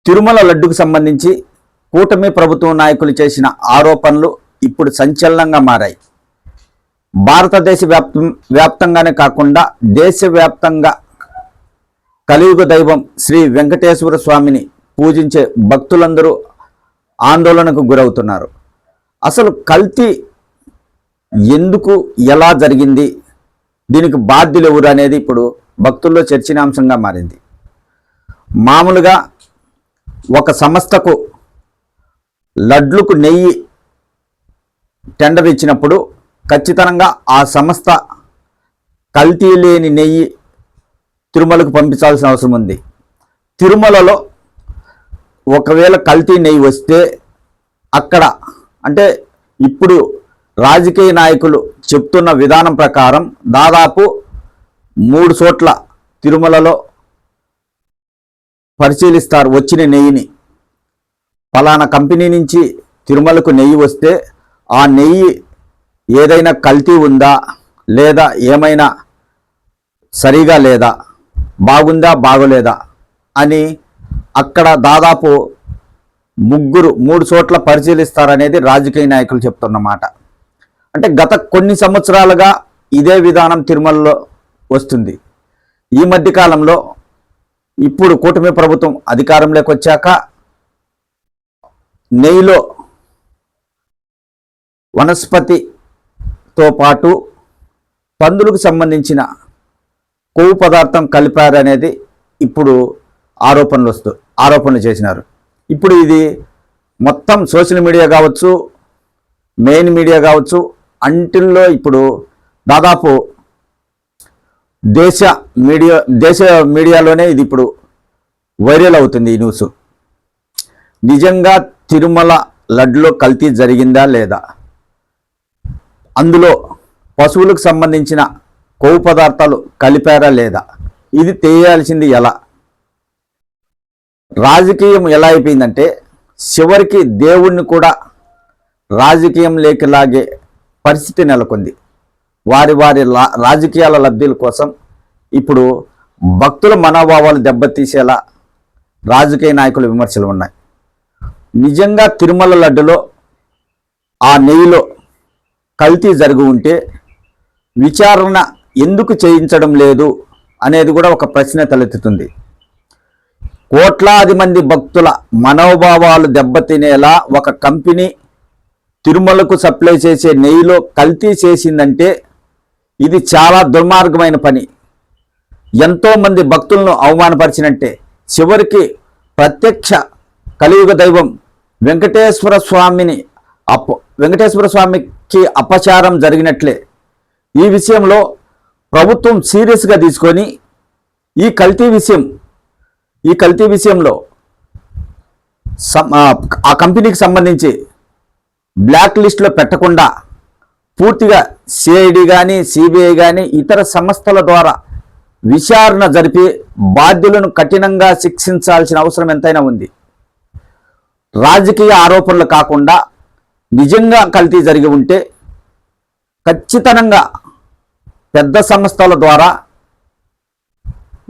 తిరుమల లడ్డుకు సంబంధించి కూటమి ప్రభుత్వం నాయకులు చేసిన ఆరోపణలు ఇప్పుడు సంచలనంగా మారాయి. భారతదేశ వ్యాప్తంగానే కాకుండా దేశవ్యాప్తంగా కలియుగ దైవం శ్రీ వెంకటేశ్వర స్వామిని పూజించే భక్తులందరూ ఆందోళనకు గురవుతున్నారు. అసలు కల్తీ ఎందుకు, ఎలా జరిగింది, దీనికి బాధ్యులు ఎవరు అనేది ఇప్పుడు భక్తుల్లో చర్చనీయాంశంగా మారింది. మామూలుగా ఒక సంస్థకు లడ్లకు నెయ్యి టెండర్ ఇచ్చినప్పుడు ఖచ్చితంగా ఆ సంస్థ కల్తీ లేని నెయ్యి తిరుమలకు పంపించాల్సిన అవసరం ఉంది. తిరుమలలో ఒకవేళ కల్తీ నెయ్యి వస్తే అక్కడ అంటే ఇప్పుడు రాజకీయ నాయకులు చెప్తున్న విధానం ప్రకారం దాదాపు 3 చోట్ల తిరుమలలో పరిశీలిస్తారు వచ్చిన నెయ్యిని. ఫలానా కంపెనీ నుంచి తిరుమలకు నెయ్యి వస్తే ఆ నెయ్యి ఏదైనా కల్తీ ఉందా లేదా, ఏమైనా సరిగా లేదా, బాగుందా బాగోలేదా అని అక్కడ దాదాపు 3 చోట్ల పరిశీలిస్తారనేది రాజకీయ నాయకులు చెప్తున్నమాట. అంటే గత కొన్ని సంవత్సరాలుగా ఇదే విధానం తిరుమలలో వస్తుంది. ఈ మధ్యకాలంలో ఇప్పుడు కూటమి ప్రభుత్వం అధికారంలోకి వచ్చాక నెయ్యిలో వనస్పతితో పాటు పందులకు సంబంధించిన కొవ్వు పదార్థం కలిపారనేది ఇప్పుడు ఆరోపణలు చేసినారు. ఇప్పుడు ఇది మొత్తం సోషల్ మీడియా కావచ్చు, మెయిన్ మీడియా కావచ్చు, అంటిల్లో ఇప్పుడు దాదాపు దేశ మీడియాలోనే ఇది ఇప్పుడు వైరల్ అవుతుంది ఈ న్యూస్. నిజంగా తిరుమల లడ్డులో కల్తీ జరిగిందా లేదా, అందులో పశువులకు సంబంధించిన కొవ్వు పదార్థాలు కలిపారా లేదా, ఇది తెలియాల్సింది ఎలా? రాజకీయం ఎలా అయిపోయిందంటే చివరికి దేవుణ్ణి కూడా రాజకీయం లేకలాగే పరిస్థితి నెలకొంది. వారి రాజకీయాల లబ్ధుల కోసం ఇప్పుడు భక్తుల మనోభావాలు దెబ్బతీసేలా రాజకీయ నాయకుల విమర్శలు ఉన్నాయి. నిజంగా తిరుమల లడ్డులో ఆ నెయ్యిలో కల్తీ జరిగి ఉంటే విచారణ ఎందుకు చేయించడం లేదు అనేది కూడా ఒక ప్రశ్న తలెత్తుతుంది. కోట్లాది మంది భక్తుల మనోభావాలు దెబ్బతినేలా ఒక కంపెనీ తిరుమలకు సప్లై చేసే నెయ్యిలో కల్తీ చేసిందంటే ఇది చాలా దుర్మార్గమైన పని. ఎంతోమంది భక్తులను అవమానపరిచినట్టే. చివరికి ప్రత్యక్ష కలియుగ దైవం వెంకటేశ్వర స్వామికి అపచారం జరిగినట్లే. ఈ విషయంలో ప్రభుత్వం సీరియస్గా తీసుకొని ఈ కల్తీ విషయంలో ఆ కంపెనీకి సంబంధించి బ్లాక్ లిస్ట్లో పెట్టకుండా పూర్తిగా సిఐడి కానీ సిబిఐ కానీ ఇతర సంస్థల ద్వారా విచారణ జరిపి బాధ్యులను కఠినంగా శిక్షించాల్సిన అవసరం ఎంతైనా ఉంది. రాజకీయ ఆరోపణలు కాకుండా నిజంగా కల్తీ జరిగి ఉంటే ఖచ్చితంగా పెద్ద సంస్థల ద్వారా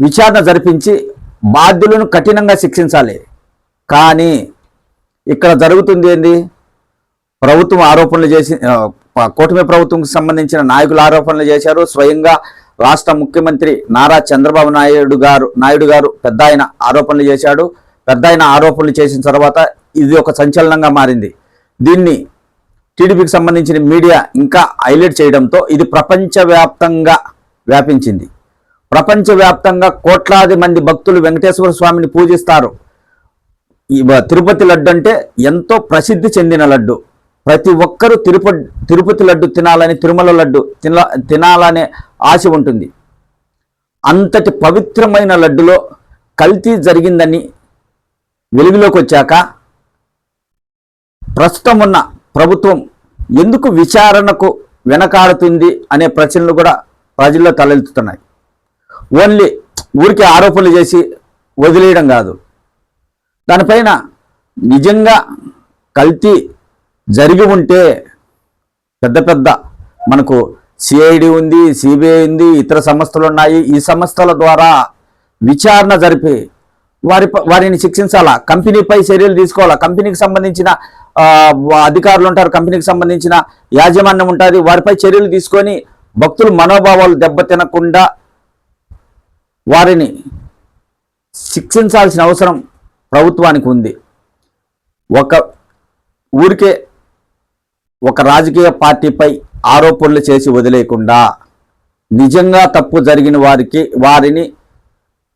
విచారణ జరిపించి బాధ్యులను కఠినంగా శిక్షించాలి. కానీ ఇక్కడ జరుగుతుంది ఏంది, ప్రభుత్వం ఆరోపణలు చేసి కూటమి ప్రభుత్వంకి సంబంధించిన నాయకులు ఆరోపణలు చేశారు. స్వయంగా రాష్ట్ర ముఖ్యమంత్రి నారా చంద్రబాబు నాయుడు గారు పెద్ద ఆయన ఆరోపణలు చేశాడు. పెద్ద ఆయన ఆరోపణలు చేసిన తర్వాత ఇది ఒక సంచలనంగా మారింది. దీన్ని టీడీపీకి సంబంధించిన మీడియా ఇంకా హైలైట్ చేయడంతో ఇది ప్రపంచవ్యాప్తంగా వ్యాపించింది. ప్రపంచవ్యాప్తంగా కోట్లాది మంది భక్తులు వెంకటేశ్వర స్వామిని పూజిస్తారు. తిరుపతి లడ్డు అంటే ఎంతో ప్రసిద్ధి చెందిన లడ్డు. ప్రతి ఒక్కరూ తిరుపతి లడ్డు తినాలని, తిరుమల లడ్డు తినాలనే ఆశ ఉంటుంది. అంతటి పవిత్రమైన లడ్డులో కల్తీ జరిగిందని వెలుగులోకి వచ్చాక ప్రస్తుతం ఉన్న ప్రభుత్వం ఎందుకు విచారణకు వెనకాడుతుంది అనే ప్రశ్నలు కూడా ప్రజల్లో తలెత్తుతున్నాయి. ఓన్లీ ఊరికి ఆరోపణలు చేసి వదిలేయడం కాదు, దానిపైన నిజంగా కల్తీ జరిగి ఉంటే పెద్ద మనకు సిఐడి ఉంది, సిబిఐ ఉంది, ఇతర సంస్థలు ఉన్నాయి. ఈ సంస్థల ద్వారా విచారణ జరిపి వారిని శిక్షించాలా, కంపెనీపై చర్యలు తీసుకోవాలా, కంపెనీకి సంబంధించిన అధికారులు ఉంటారు, కంపెనీకి సంబంధించిన యాజమాన్యం ఉంటుంది, వారిపై చర్యలు తీసుకొని భక్తుల మనోభావాలు దెబ్బతినకుండా వారిని శిక్షించాల్సిన అవసరం ప్రభుత్వానికి ఉంది. ఊరికే ఒక రాజకీయ పార్టీపై ఆరోపణలు చేసి వదిలేయకుండా నిజంగా తప్పు జరిగిన వారిని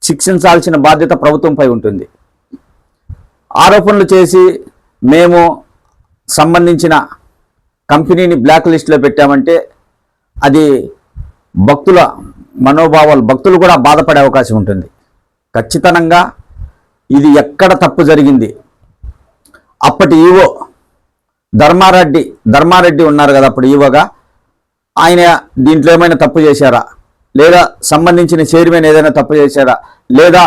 శిక్షించాల్సిన బాధ్యత ప్రభుత్వంపై ఉంటుంది. ఆరోపణలు చేసి మేము సంబంధించిన కంపెనీని బ్లాక్ లిస్ట్లో పెట్టామంటే అది భక్తుల మనోభావాలు, భక్తులు కూడా బాధపడే అవకాశం ఉంటుంది. ఖచ్చితంగా ఇది ఎక్కడ తప్పు జరిగింది, అప్పటి ఈవో ధర్మారెడ్డి ఉన్నారు కదా అప్పుడు ఈవోగా, ఆయన దీంట్లో ఏమైనా తప్పు చేశారా, లేదా సంబంధించిన చైర్మన్ ఏదైనా తప్పు చేశారా, లేదా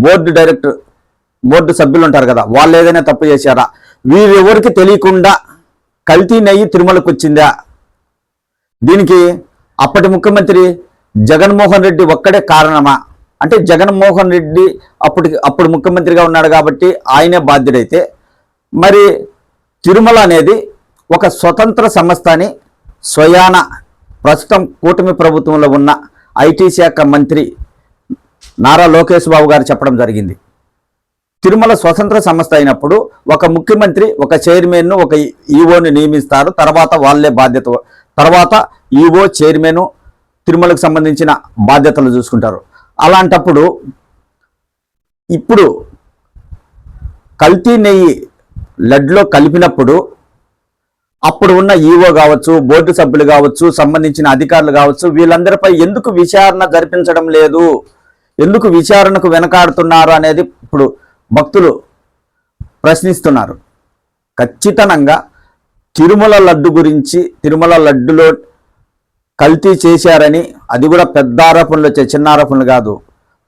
బోర్డు సభ్యులు ఉంటారు కదా వాళ్ళు ఏదైనా తప్పు చేశారా, వీరెవరికి తెలియకుండా కల్తీ నెయ్యి తిరుమలకు వచ్చిందా? దీనికి అప్పటి ముఖ్యమంత్రి జగన్మోహన్ రెడ్డి ఒక్కడే కారణమా? అంటే జగన్మోహన్ రెడ్డి అప్పుడు ముఖ్యమంత్రిగా ఉన్నాడు కాబట్టి ఆయనే బాధ్యుడైతే, మరి తిరుమల అనేది ఒక స్వతంత్ర సంస్థ అని స్వయాన ప్రస్తుతం కూటమి ప్రభుత్వంలో ఉన్న ఐటీ శాఖ మంత్రి నారా లోకేష్ బాబు గారు చెప్పడం జరిగింది. తిరుమల స్వతంత్ర సంస్థ అయినప్పుడు ఒక ముఖ్యమంత్రి ఒక చైర్మన్ను ఒక ఈవోని నియమిస్తారు, తర్వాత వాళ్ళే తర్వాత ఈవో చైర్మన్ తిరుమలకు సంబంధించిన బాధ్యతలు చూసుకుంటారు. అలాంటప్పుడు ఇప్పుడు కల్తీ నెయ్యి లడ్లో కలిపినప్పుడు అప్పుడు ఉన్న ఈవో కావచ్చు, బోర్డు సభ్యులు కావచ్చు, సంబంధించిన అధికారులు కావచ్చు, వీళ్ళందరిపై ఎందుకు విచారణ జరిపించడం లేదు, ఎందుకు విచారణకు వెనకాడుతున్నారు అనేది ఇప్పుడు భక్తులు ప్రశ్నిస్తున్నారు. ఖచ్చితంగా తిరుమల లడ్డు గురించి, తిరుమల లడ్డులో కల్తీ చేశారని, అది కూడా పెద్ద ఆరోపణలు వచ్చాయి, చిన్న ఆరోపణలు కాదు,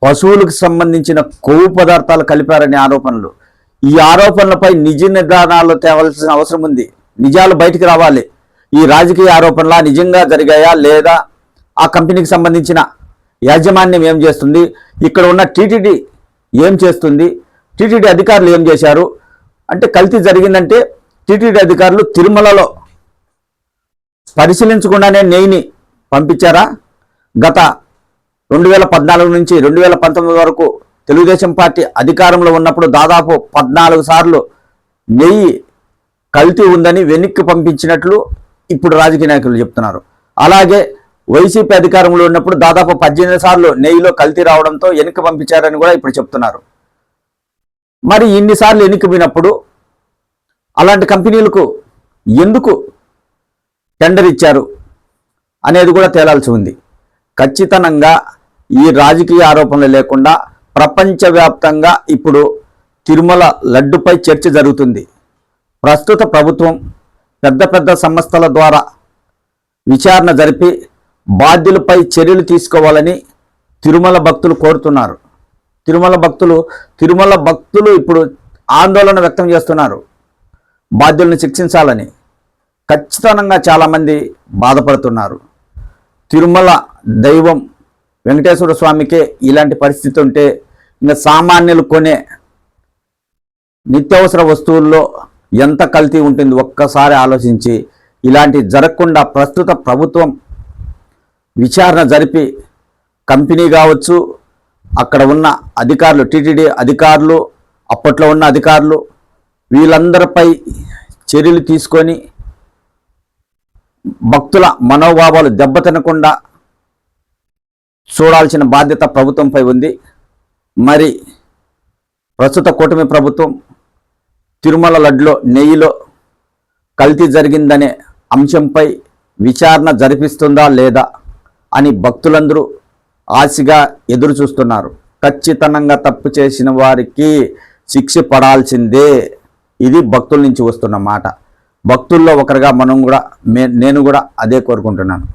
పశువులకు సంబంధించిన కొవ్వు పదార్థాలు కలిపారనే ఆరోపణలు. ఈ ఆరోపణలపై నిజ నిర్ధారణలు తేవాల్సిన అవసరం ఉంది. నిజాలు బయటికి రావాలి. ఈ రాజకీయ ఆరోపణలా నిజంగా జరిగాయా లేదా, ఆ కంపెనీకి సంబంధించిన యాజమాన్యం ఏం చేస్తుంది, ఇక్కడ ఉన్న టీటీడీ ఏం చేస్తుంది, టీటీడీ అధికారులు ఏం చేశారు, అంటే కల్తీ జరిగిందంటే టీటీడీ అధికారులు తిరుమలలో పరిశీలించకుండానే నెయ్యిని పంపించారా? గత 2014 నుంచి 2019 వరకు తెలుగుదేశం పార్టీ అధికారంలో ఉన్నప్పుడు దాదాపు 14 సార్లు నెయ్యి కల్తీ ఉందని వెనక్కి పంపించినట్లు ఇప్పుడు రాజకీయ నాయకులు చెప్తున్నారు. అలాగే వైసీపీ అధికారంలో ఉన్నప్పుడు దాదాపు 18 సార్లు నెయ్యిలో కల్తీ రావడంతో వెనక్కి పంపించారని కూడా ఇప్పుడు చెప్తున్నారు. మరి ఇన్నిసార్లు వెనక్కి పోయినప్పుడు అలాంటి కంపెనీలకు ఎందుకు టెండర్ ఇచ్చారు అనేది కూడా తేలాల్సి ఉంది. ఖచ్చితంగా ఈ రాజకీయ ఆరోపణలు లేకుండా ప్రపంచవ్యాప్తంగా ఇప్పుడు తిరుమల లడ్డుపై చర్చ జరుగుతుంది. ప్రస్తుత ప్రభుత్వం పెద్ద సంస్థల ద్వారా విచారణ జరిపి బాధ్యులపై చర్యలు తీసుకోవాలని తిరుమల భక్తులు కోరుతున్నారు. తిరుమల భక్తులు ఇప్పుడు ఆందోళన వ్యక్తం చేస్తున్నారు, బాధ్యులను శిక్షించాలని. ఖచ్చితంగా చాలామంది బాధపడుతున్నారు. తిరుమల దైవం వెంకటేశ్వర స్వామికే ఇలాంటి పరిస్థితి ఉంటే ఇంకా సామాన్యులు కొనే నిత్యావసర వస్తువుల్లో ఎంత కల్తీ ఉంటుంది ఒక్కసారి ఆలోచించి, ఇలాంటి జరగకుండా ప్రస్తుత ప్రభుత్వం విచారణ జరిపి కంపెనీ కావచ్చు, అక్కడ ఉన్న అధికారులు, టీటీడీ అధికారులు, అప్పట్లో ఉన్న అధికారులు, వీళ్ళందరిపై చర్యలు తీసుకొని భక్తుల మనోభావాలు దెబ్బతినకుండా చూడాల్సిన బాధ్యత ప్రభుత్వంపై ఉంది. మరి ప్రస్తుత కూటమి ప్రభుత్వం తిరుమల లడ్డులో నెయ్యిలో కల్తీ జరిగిందనే అంశంపై విచారణ జరిపిస్తుందా లేదా అని భక్తులందరూ ఆశగా ఎదురు చూస్తున్నారు. ఖచ్చితంగా తప్పు చేసిన వారికి శిక్ష పడాల్సిందే. ఇది భక్తుల నుంచి వస్తున్న మాట. భక్తుల్లో ఒకరిగా నేను కూడా అదే కోరుకుంటున్నాను.